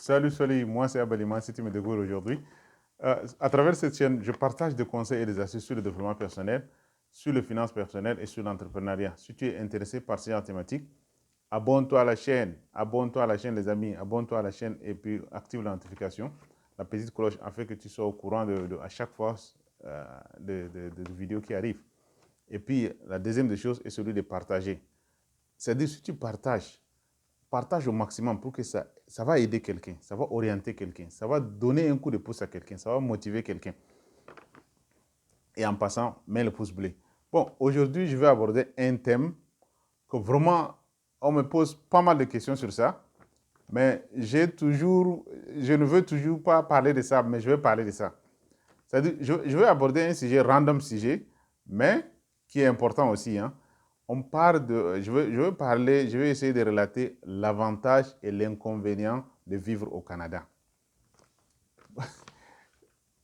Salut, salut, moi c'est Abaliman, si tu me découvres aujourd'hui. À travers cette chaîne, je partage des conseils et des astuces sur le développement personnel, sur les finances personnelles et sur l'entrepreneuriat. Si tu es intéressé par ces thématiques, abonne-toi à la chaîne les amis, abonne-toi à la chaîne et puis active la notification, la petite cloche afin que tu sois au courant à chaque fois de vidéos qui arrivent. Et puis la deuxième des choses est celui de partager. C'est-à-dire si tu partage au maximum pour que ça va aider quelqu'un, ça va orienter quelqu'un, ça va donner un coup de pouce à quelqu'un, ça va motiver quelqu'un. Et en passant, mets le pouce bleu. Bon, aujourd'hui, je vais aborder un thème que vraiment, on me pose pas mal de questions sur ça, mais je ne veux toujours pas parler de ça, mais je vais parler de ça. C'est-à-dire, je vais aborder un sujet, random sujet, mais qui est important aussi, hein. On parle de, je vais essayer de relater l'avantage et l'inconvénient de vivre au Canada.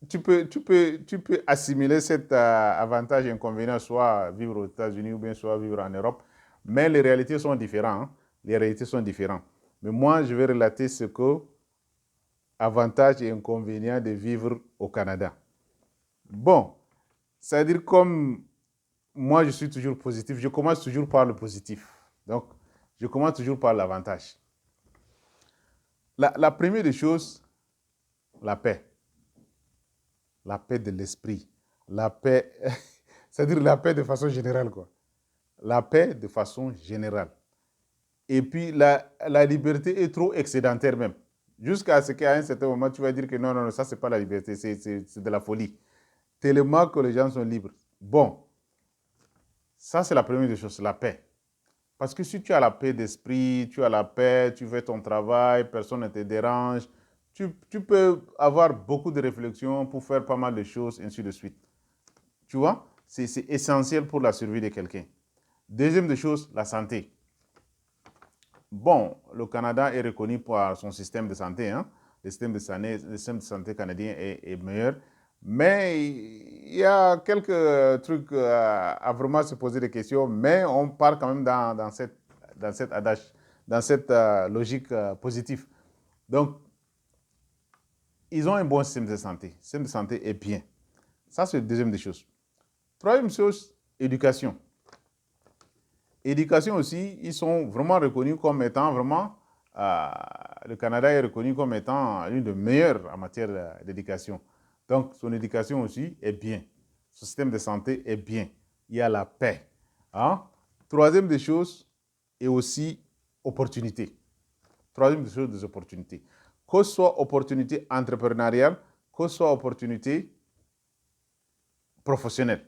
Tu peux assimiler cet avantage et inconvénient, soit vivre aux États-Unis ou bien soit vivre en Europe, mais les réalités sont différentes, hein. Les réalités sont différentes. Mais moi, je vais relater ce que avantage et inconvénient de vivre au Canada. Bon, c'est-à-dire comme moi, je suis toujours positif. Je commence toujours par le positif. Donc, je commence toujours par l'avantage. La première des choses, la paix. La paix de l'esprit. La paix, c'est-à-dire la paix de façon générale, quoi. La paix de façon générale. Et puis, la liberté est trop excédentaire même. Jusqu'à ce qu'à un certain moment, tu vas dire que non, non, non, ça, c'est pas la liberté, c'est de la folie. Tellement que les gens sont libres. Bon, ça, c'est la première des choses, la paix. Parce que si tu as la paix d'esprit, tu as la paix, tu fais ton travail, personne ne te dérange, tu peux avoir beaucoup de réflexions pour faire pas mal de choses, ainsi de suite. Tu vois, c'est essentiel pour la survie de quelqu'un. Deuxième des choses, la santé. Bon, le Canada est reconnu pour son système de santé, hein. Le système de santé canadien est meilleur. Mais il y a quelques trucs à vraiment se poser des questions, mais on part quand même dans cette adage, dans cette logique positive. Donc, ils ont un bon système de santé. Le système de santé est bien. Ça, c'est la deuxième des choses. Troisième chose, éducation. Éducation aussi, ils sont vraiment reconnus comme étant vraiment, le Canada est reconnu comme étant l'une des meilleures en matière d'éducation. Donc, son éducation aussi est bien. Son système de santé est bien. Il y a la paix. Hein? Troisième des choses est aussi opportunité. Troisième des choses, des opportunités. Que ce soit opportunité entrepreneuriale, que ce soit opportunité professionnelle.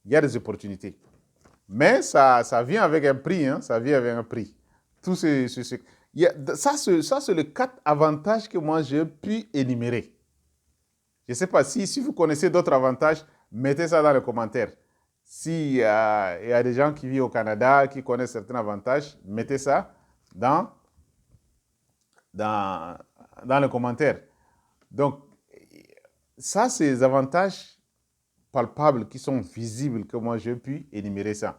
Il y a des opportunités. Mais ça vient avec un prix, hein? Ça vient avec un prix. Tout ça, c'est les 4 avantages que moi j'ai pu énumérer. Je ne sais pas si vous connaissez d'autres avantages, mettez ça dans les commentaires. Si il y a des gens qui vivent au Canada, qui connaissent certains avantages, mettez ça dans, dans, dans les commentaires. Donc, ça, c'est les avantages palpables qui sont visibles que moi j'ai pu énumérer ça.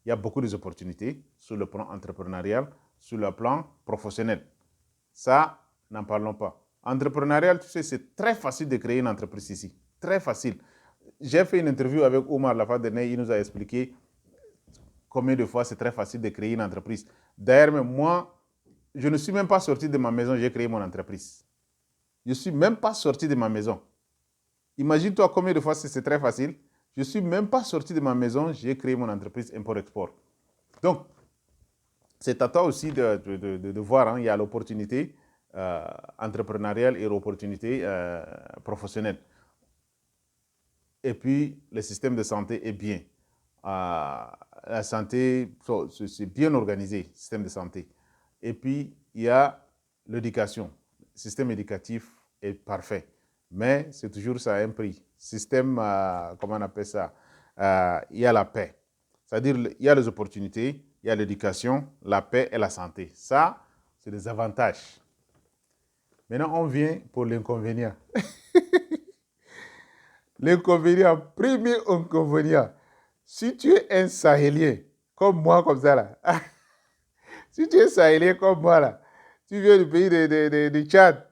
Il y a beaucoup d'opportunités sur le plan entrepreneurial, sur le plan professionnel. Ça, n'en parlons pas. Entrepreneurial, tu sais, c'est très facile de créer une entreprise ici. Très facile. J'ai fait une interview avec Omar la fois dernière, il nous a expliqué combien de fois c'est très facile de créer une entreprise. D'ailleurs, même moi, je ne suis même pas sorti de ma maison, j'ai créé mon entreprise. Je ne suis même pas sorti de ma maison. Imagine-toi combien de fois c'est très facile. Je ne suis même pas sorti de ma maison, j'ai créé mon entreprise import-export. Donc, c'est à toi aussi de voir, hein, il y a l'opportunité entrepreneuriale et l'opportunité professionnelle. Et puis, le système de santé est bien. La santé, c'est bien organisé, le système de santé. Et puis, il y a l'éducation. Le système éducatif est parfait. Mais c'est toujours ça, un prix. Système, comment on appelle ça? Il y a la paix. C'est-à-dire, il y a les opportunités, il y a l'éducation, la paix et la santé. Ça, c'est des avantages. Maintenant, on vient pour l'inconvénient. L'inconvénient, premier inconvénient. Si tu es un Sahélien, comme moi, comme ça là, si tu es Sahélien comme moi là, Tu viens du pays de Tchad,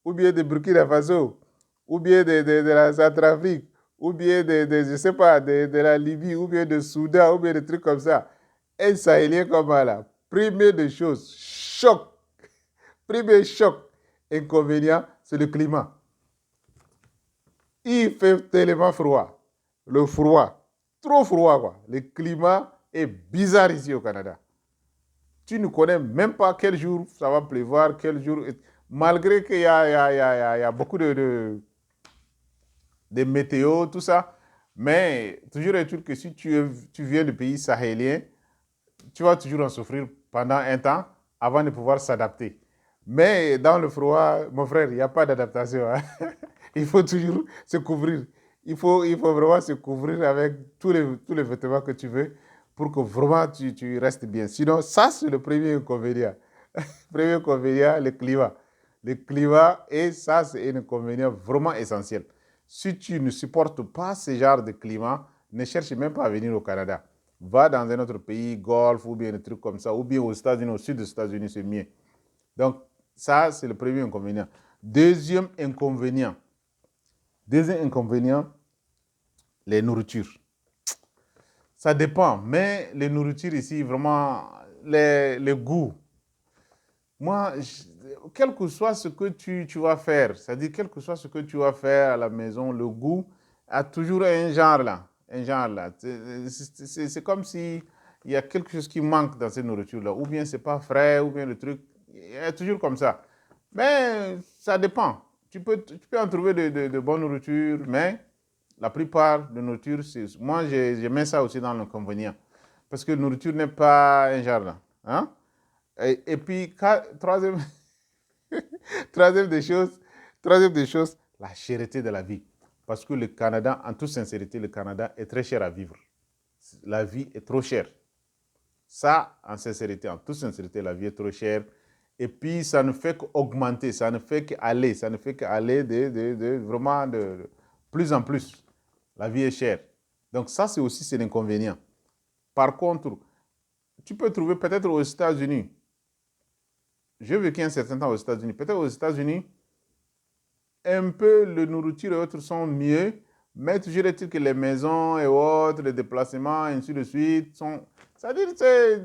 ou bien de Burkina Faso, ou bien de la Centrafrique, ou bien je sais pas, de la Libye, ou bien de Soudan, ou bien des trucs comme ça. Un Sahélien comme là, premier des choses, choc, premier choc, inconvénient, c'est le climat. Il fait tellement froid. Le froid, trop froid quoi. Le climat est bizarre ici au Canada. Tu ne connais même pas quel jour ça va pleuvoir, quel jour... Malgré qu'il y a beaucoup de météo, tout ça, mais toujours est-il que si tu viens du pays sahélien, tu vas toujours en souffrir pendant un temps avant de pouvoir s'adapter. Mais dans le froid, mon frère, il n'y a pas d'adaptation. Hein. Il faut toujours se couvrir. Il faut vraiment se couvrir avec tous les vêtements que tu veux pour que vraiment tu restes bien. Sinon, ça, c'est le premier inconvénient. Premier inconvénient, le climat. Le climat, et ça, c'est un inconvénient vraiment essentiel. Si tu ne supportes pas ce genre de climat, ne cherche même pas à venir au Canada. Va dans un autre pays, Golfe ou bien des trucs comme ça, ou bien aux États-Unis, au sud des États-Unis, c'est mieux. Donc, ça, c'est le premier inconvénient. Deuxième inconvénient, les nourritures. Ça dépend, mais les nourritures ici, vraiment, les goûts. Moi, quel que soit ce que tu vas faire, c'est-à-dire quel que soit ce que tu vas faire à la maison, le goût a toujours un genre là. Un genre là. C'est comme si il y a quelque chose qui manque dans cette nourriture-là. Ou bien c'est pas frais, ou bien le truc. Il y a toujours comme ça. Mais ça dépend. Tu peux en trouver de bonnes nourritures, mais la plupart de nourriture, moi, je mets ça aussi dans l'inconvénient. Parce que la nourriture n'est pas un genre là. Hein? Et puis, troisième, troisième des choses, la cherté de la vie. Parce que le Canada, en toute sincérité, le Canada est très cher à vivre. La vie est trop chère. Ça, en sincérité, en toute sincérité, la vie est trop chère. Et puis, ça ne fait qu'augmenter, ça ne fait qu'aller vraiment de plus en plus. La vie est chère. Donc, ça, c'est aussi l'inconvénient. Par contre, tu peux trouver peut-être aux États-Unis. J'ai vécu un certain temps aux États-Unis. Peut-être aux États-Unis, un peu les nourritures et autres sont mieux, mais toujours est-il que les maisons et autres, les déplacements, ainsi de suite, sont... C'est-à-dire que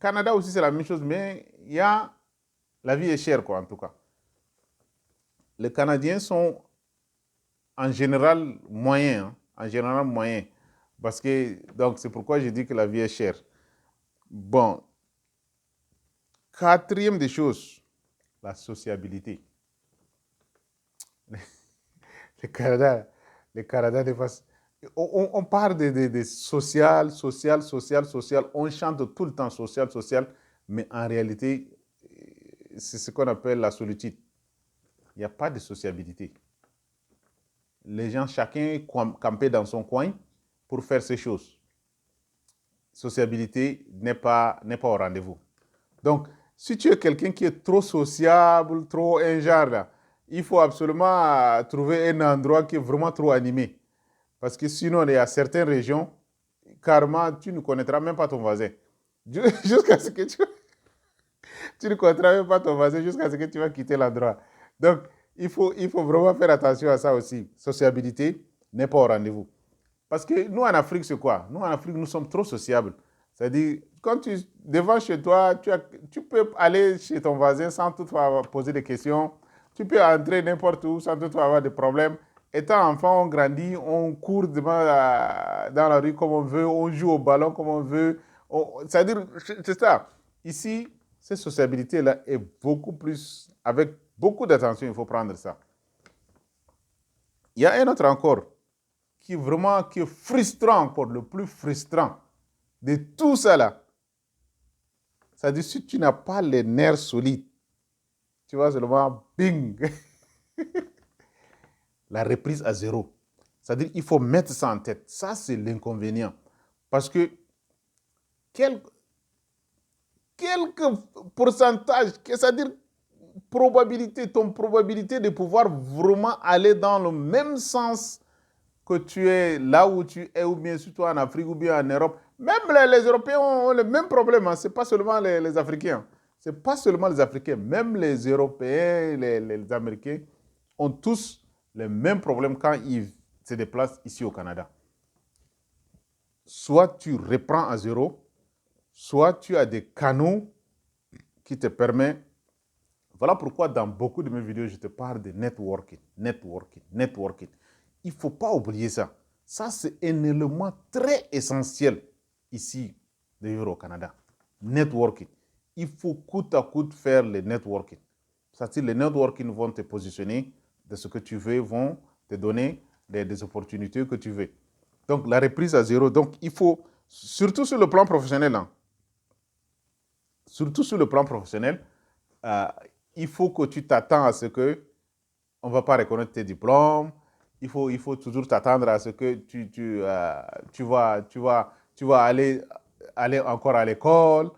Canada aussi, c'est la même chose, mais il y a... La vie est chère, quoi, en tout cas. Les Canadiens sont en général moyens, hein, en général moyens. Parce que, donc, c'est pourquoi je dis que la vie est chère. Bon. Quatrième des choses, la sociabilité. Le Canada, le Canada, des fois, on parle de social, social, social, social. On chante tout le temps social, social. Mais en réalité, c'est ce qu'on appelle la solitude. Il n'y a pas de sociabilité. Les gens, chacun campé dans son coin pour faire ses choses. Sociabilité n'est pas au rendez-vous. Donc, si tu es quelqu'un qui est trop sociable, trop un genre, là, il faut absolument trouver un endroit qui est vraiment trop animé. Parce que sinon, il y a certaines régions, carrément, tu ne connaîtras même pas ton voisin. Jusqu'à ce que tu ne connaîtras même pas ton voisin jusqu'à ce que tu vas quitter l'endroit. Donc, il faut vraiment faire attention à ça aussi. Sociabilité n'est pas au rendez-vous. Parce que nous, en Afrique, c'est quoi? Nous, en Afrique, nous sommes trop sociables. C'est-à-dire, quand devant chez toi, tu peux aller chez ton voisin sans toutefois poser des questions. Tu peux entrer n'importe où sans toutefois avoir des problèmes. Étant enfant, on grandit, on court dans la rue comme on veut, on joue au ballon comme on veut. C'est-à-dire, c'est ça. Ici, cette sociabilité-là est beaucoup plus, avec beaucoup d'attention, il faut prendre ça. Il y a un autre encore qui est frustrant encore, le plus frustrant de tout ça là. C'est-à-dire, si tu n'as pas les nerfs solides, tu vas seulement, bing, la reprise à zéro. C'est-à-dire, il faut mettre ça en tête. Ça, c'est l'inconvénient. Parce que quelques pourcentages, c'est-à-dire ton probabilité de pouvoir vraiment aller dans le même sens que tu es là où tu es, ou bien surtout en Afrique ou bien en Europe. Même les Européens ont le même problème. Hein. Ce n'est pas seulement les Africains. Ce n'est pas seulement les Africains, même les Européens, les Américains ont tous les mêmes problèmes quand ils se déplacent ici au Canada. Soit tu reprends à zéro, soit tu as des canaux qui te permettent. Voilà pourquoi dans beaucoup de mes vidéos, je te parle de networking, networking, networking. Il ne faut pas oublier ça. Ça, c'est un élément très essentiel ici de vivre au Canada. Networking. Il faut coûte à coûte faire le networking. C'est-à-dire les networking vont te positionner de ce que tu veux, vont te donner des opportunités que tu veux. Donc, la reprise à zéro. Donc, il faut, surtout sur le plan professionnel, hein, surtout sur le plan professionnel, il faut que tu t'attends à ce que on ne va pas reconnaître tes diplômes. Il faut toujours t'attendre à ce que tu vas aller encore à l'école.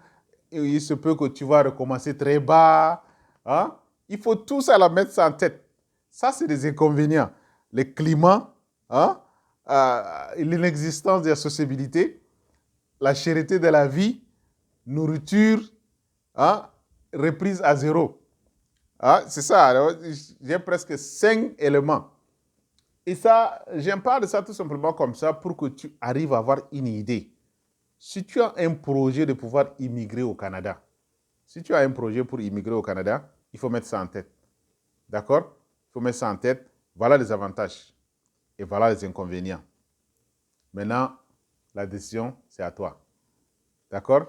Il se peut que tu vas recommencer très bas. Hein? Il faut tout ça la mettre ça en tête. Ça, c'est des inconvénients. Le climat, hein? L'inexistence de la sociabilité, la cherté de la vie, nourriture, hein? Reprise à zéro. Hein? C'est ça. J'ai presque 5 éléments. Et ça, j'en parle de ça tout simplement comme ça pour que tu arrives à avoir une idée. Si tu as un projet de pouvoir immigrer au Canada, si tu as un projet pour immigrer au Canada, il faut mettre ça en tête. D'accord? Il faut mettre ça en tête. Voilà les avantages et voilà les inconvénients. Maintenant, la décision, c'est à toi. D'accord?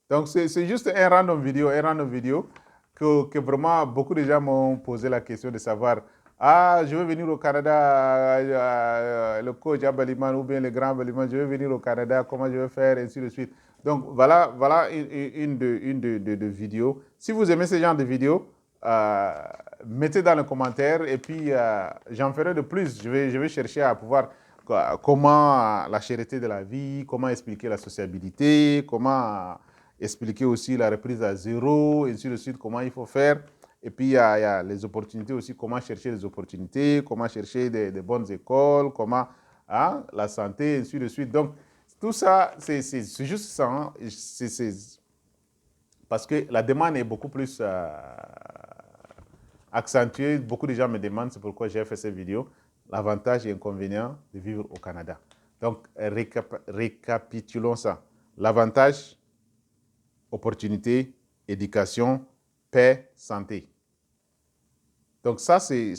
Donc, c'est juste un random vidéo que vraiment beaucoup de gens m'ont posé la question de savoir, je veux venir au Canada, le coach Abaliman ou bien le grand Abaliman, je veux venir au Canada, comment je vais faire, et ainsi de suite. Donc, voilà une de vidéos. Si vous aimez ce genre de vidéos, mettez dans les commentaires et puis j'en ferai de plus. Je vais chercher à pouvoir comment la cherté de la vie, comment expliquer la sociabilité, comment expliquer aussi la reprise à zéro, et ainsi de suite, comment il faut faire. Et puis, il y a les opportunités aussi, comment chercher les opportunités, comment chercher des bonnes écoles, comment la santé, et ainsi de suite. Donc, tout ça, c'est juste ça. Hein? Parce que la demande est beaucoup plus accentuée. Beaucoup de gens me demandent, c'est pourquoi j'ai fait cette vidéo, l'avantage et l'inconvénient de vivre au Canada. Donc, récapitulons ça. L'avantage, opportunité, éducation, paix, santé. Donc ça, il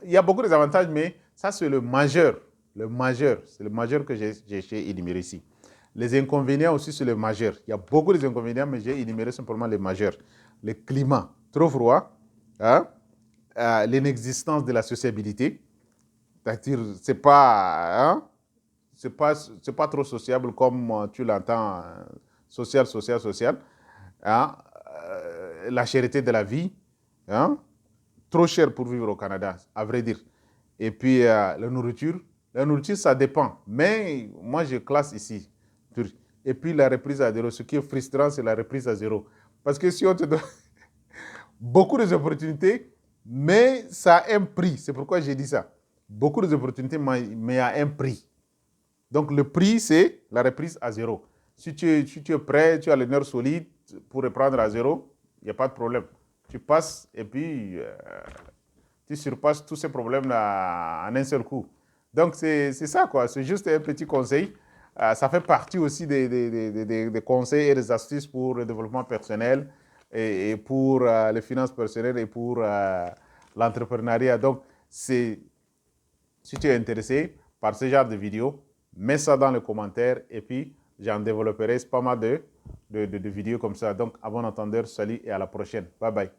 y a beaucoup d'avantages, mais ça, c'est le majeur. C'est le majeur que j'ai énuméré ici. Les inconvénients aussi, c'est le majeur. Il y a beaucoup d'inconvénients, mais j'ai énuméré simplement les majeurs. Le climat, trop froid, hein? L'inexistence de la sociabilité, c'est-à-dire, c'est pas trop sociable comme tu l'entends, social. Hein? La cherté de la vie, hein? Trop cher pour vivre au Canada, à vrai dire. Et puis, la nourriture, ça dépend. Mais moi, je classe ici. Et puis, la reprise à zéro. Ce qui est frustrant, c'est la reprise à zéro. Parce que si on te donne beaucoup d'opportunités, mais ça a un prix. C'est pourquoi j'ai dit ça. Beaucoup d'opportunités, mais il y a un prix. Donc, le prix, c'est la reprise à zéro. Si tu es prêt, tu as le nerf solide pour reprendre à zéro, il n'y a pas de problème. Tu passes et puis tu surpasses tous ces problèmes-là en un seul coup. Donc, c'est ça, quoi. C'est juste un petit conseil. Ça fait partie aussi des conseils et des astuces pour le développement personnel et pour les finances personnelles et pour l'entrepreneuriat. Donc, si tu es intéressé par ce genre de vidéos, mets ça dans les commentaires et puis j'en développerai pas mal de vidéos comme ça. Donc, à bon entendeur, salut et à la prochaine. Bye bye.